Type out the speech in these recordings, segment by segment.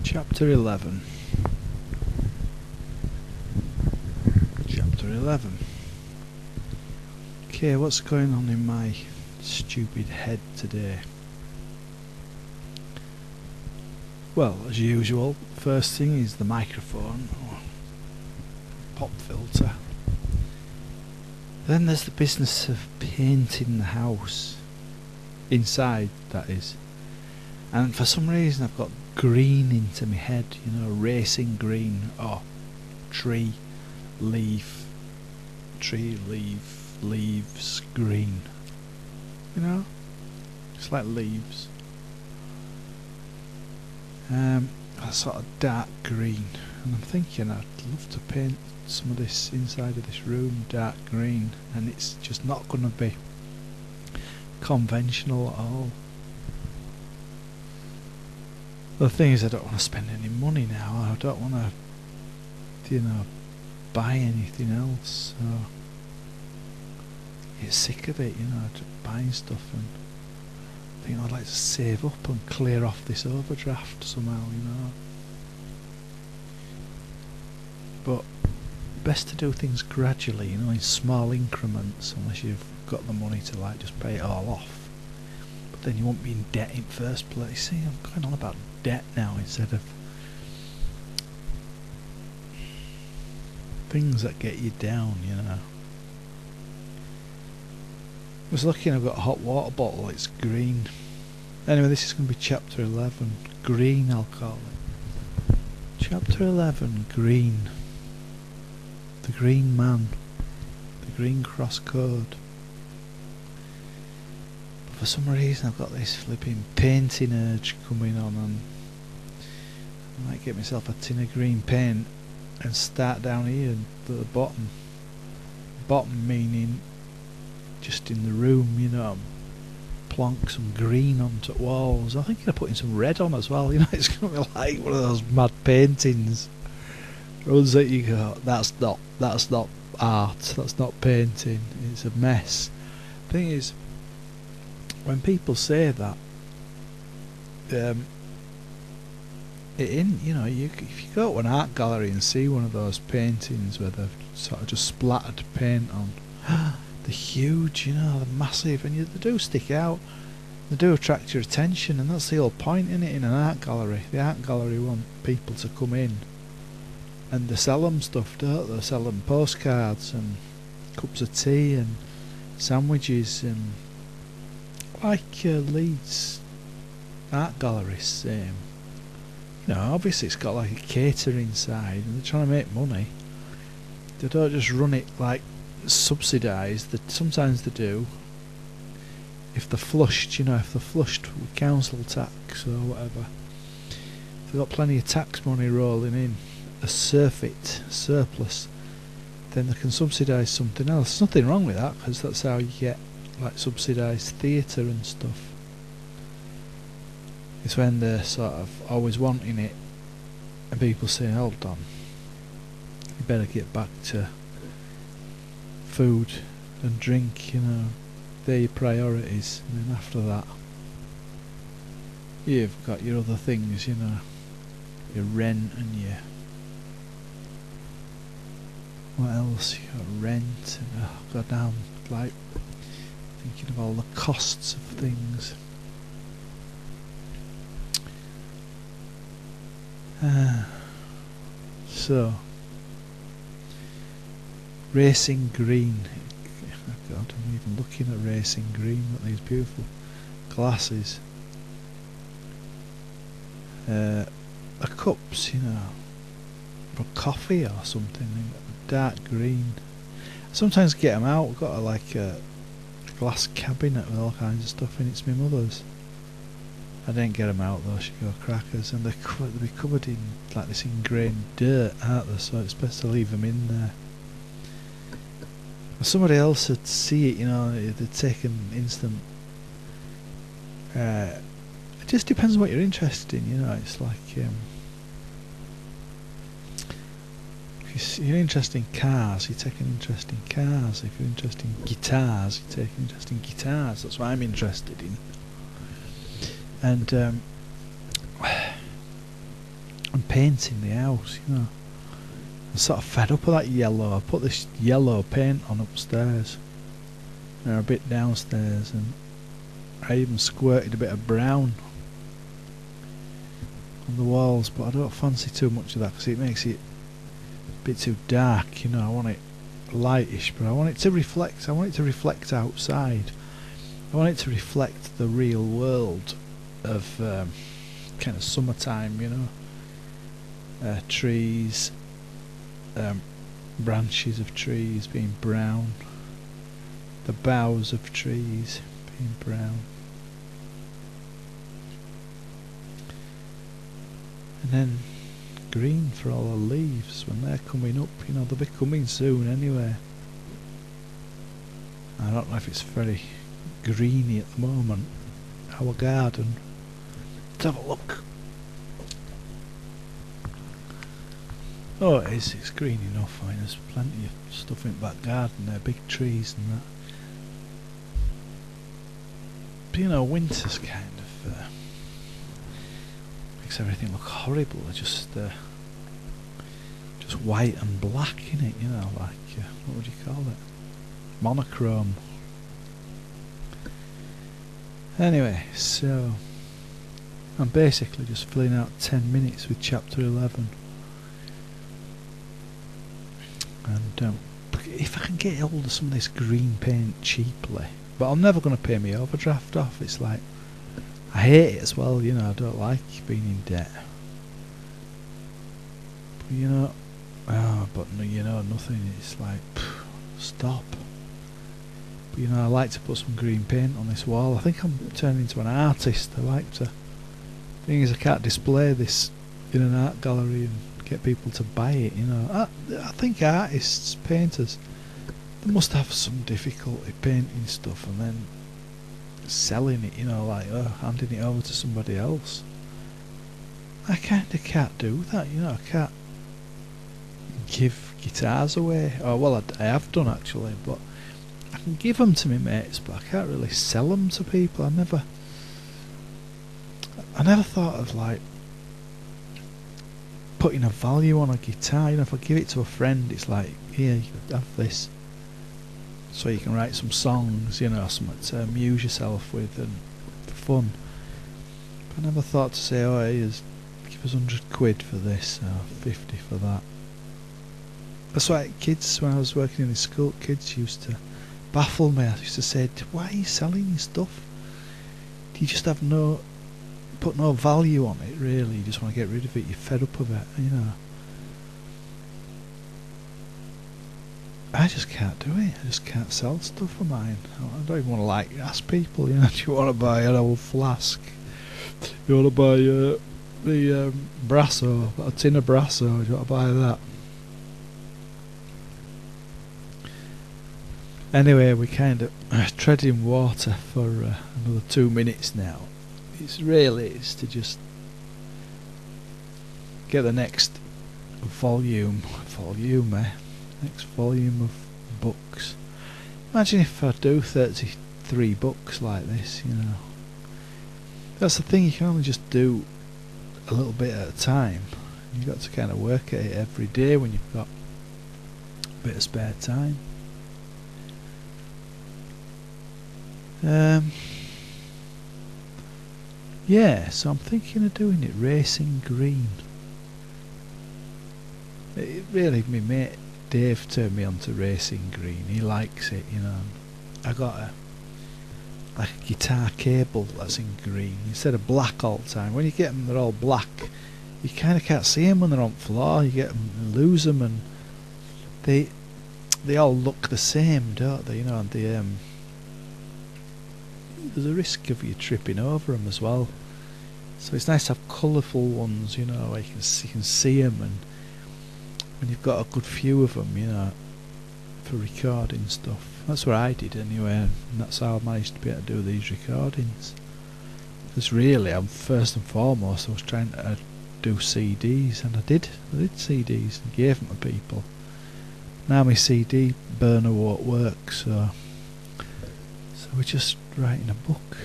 Chapter 11. Chapter 11. Okay, what's going on in my stupid head today? Well, as usual, first thing is the microphone or pop filter. Then there's the business of painting the house. Inside, that is. And for some reason I've got green into my head, you know, racing green. Oh, tree, leaf, leaves, green. You know? It's like leaves. A sort of dark green. And I'm thinking I'd love to paint some of this inside of this room dark green, and it's just not going to be conventional at all. The thing is, I don't want to spend any money now. I don't want to, you know, buy anything else. So I get sick of it, you know, just buying stuff, and I think I'd like to save up and clear off this overdraft somehow, you know. But best to do things gradually, you know, in small increments, unless you've got the money to like just pay it all off. But then you won't be in debt in first place. See, I'm going on about debt now instead of things that get you down, you know. I was looking, I've got a hot water bottle, it's green. Anyway, this is going to be chapter 11. Green, I'll call it. Chapter 11, green. The green man. The green cross code. But for some reason I've got this flipping painting urge coming on, and I might get myself a tin of green paint and start down here at the bottom. Bottom meaning just in the room, you know, plonk some green onto walls. I think I'm putting some red on as well, you know. It's going to be like one of those mad paintings. Ones that you go, that's not art, that's not painting, it's a mess. Thing is, when people say that, you know, if you go to an art gallery and see one of those paintings where they've sort of just splattered paint on, they're huge, you know, they're massive, and they do stick out, they do attract your attention, and that's the whole point in it. In an art gallery, the art gallery want people to come in, and they sell them stuff, don't they? They sell them postcards and cups of tea and sandwiches, and like Leeds art galleries, you know, obviously it's got like a catering side, and they're trying to make money. They don't just run it like subsidised. Sometimes they do, if they're flushed, you know, if they're flushed with council tax or whatever, if they've got plenty of tax money rolling in, a surplus, then they can subsidise something else. There's nothing wrong with that, because that's how you get like subsidised theatre and stuff. It's when they're sort of always wanting it, and people say, hold on, you better get back to food and drink, you know, they're your priorities, and then after that you've got your other things, you know, your rent and your what else, you got rent, and go down like thinking of all the costs of things. So racing green. God, I'm even looking at racing green. Got these beautiful glasses. The cups, you know, for coffee or something. Dark green. I sometimes get them out. I've got a glass cabinet with all kinds of stuff in it. It's my mother's. I didn't get them out though. She got crackers, and they're covered in like this ingrained dirt, aren't they? So it's best to leave them in there. If somebody else would see it, you know, they'd take an instant. It just depends on what you're interested in, you know. It's like if you're interested in cars, you take an interest in cars. If you're interested in guitars, you take an interest in guitars. That's what I'm interested in. And painting the house, you know. I'm sort of fed up with that yellow. I put this yellow paint on upstairs and a bit downstairs, and I even squirted a bit of brown on the walls, but I don't fancy too much of that because it makes it a bit too dark, you know. I want it lightish, but I want it to reflect. I want it to reflect outside. I want it to reflect the real world of kind of summertime, you know. Trees, branches of trees being brown, the boughs of trees being brown, and then green for all the leaves when they're coming up, you know. They'll be coming soon anyway. I don't know if it's very greeny at the moment, our garden. Let's have a look. Oh, it is, it's green enough. I mean, there's plenty of stuff in the back garden there, big trees and that. But you know, winter's kind of makes everything look horrible. Just white and black in it, you know, like what would you call it? Monochrome. Anyway, so I'm basically just filling out 10 minutes with chapter 11. And if I can get hold of some of this green paint cheaply, but I'm never going to pay my overdraft off. It's like, I hate it as well, you know. I don't like being in debt. But you know, you know, nothing. It's like, stop. But you know, I like to put some green paint on this wall. I think I'm turning into an artist. I like to. The thing is, I can't display this in an art gallery and get people to buy it, you know. I think artists, painters, they must have some difficulty painting stuff and then selling it, you know, like handing it over to somebody else. I kind of can't do that, you know. I can't give guitars away. Oh well, I have done actually, but I can give them to my mates, but I can't really sell them to people. I never thought of like putting a value on a guitar. You know, if I give it to a friend, it's like, here, you can have this, so you can write some songs, you know, something to amuse yourself with and for fun. But I never thought to say, oh, here's, give us 100 quid for this, or 50 for that. That's why kids, when I was working in the school, kids used to baffle me. I used to say, why are you selling your stuff? Do you just have put no value on it, really? You just want to get rid of it, you're fed up of it, you know. I just can't do it. I just can't sell stuff of mine. I don't even want to like ask people, you know, do you want to buy an old flask? You want to buy the Brasso, a tin of Brasso, do you want to buy that? Anyway, we kind of treading water for another 2 minutes now. It's to just get the next volume, next volume of books. Imagine if I do 33 books like this, you know. That's the thing, you can only just do a little bit at a time. You've got to kind of work at it every day when you've got a bit of spare time. Yeah, so I'm thinking of doing it racing green. It really, my mate Dave turned me on to racing green. He likes it, you know. I got a guitar cable that's in green instead of black all the time. When you get them, they're all black. You kind of can't see them when they're on floor. You get them, and lose them, and they all look the same, don't they? You know, and there's a risk of you tripping over them as well. So it's nice to have colourful ones, you know, where you can see them, and when you've got a good few of them, you know, for recording stuff. That's what I did anyway, and that's how I managed to be able to do these recordings. Because really, first and foremost, I was trying to do CDs, and I did CDs and gave them to people. Now my CD burner won't work, so we're just writing a book.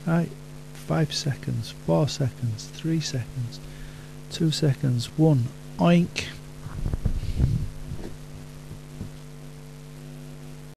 Right, 5 seconds, 4 seconds, 3 seconds. 2 seconds. 1. Oink.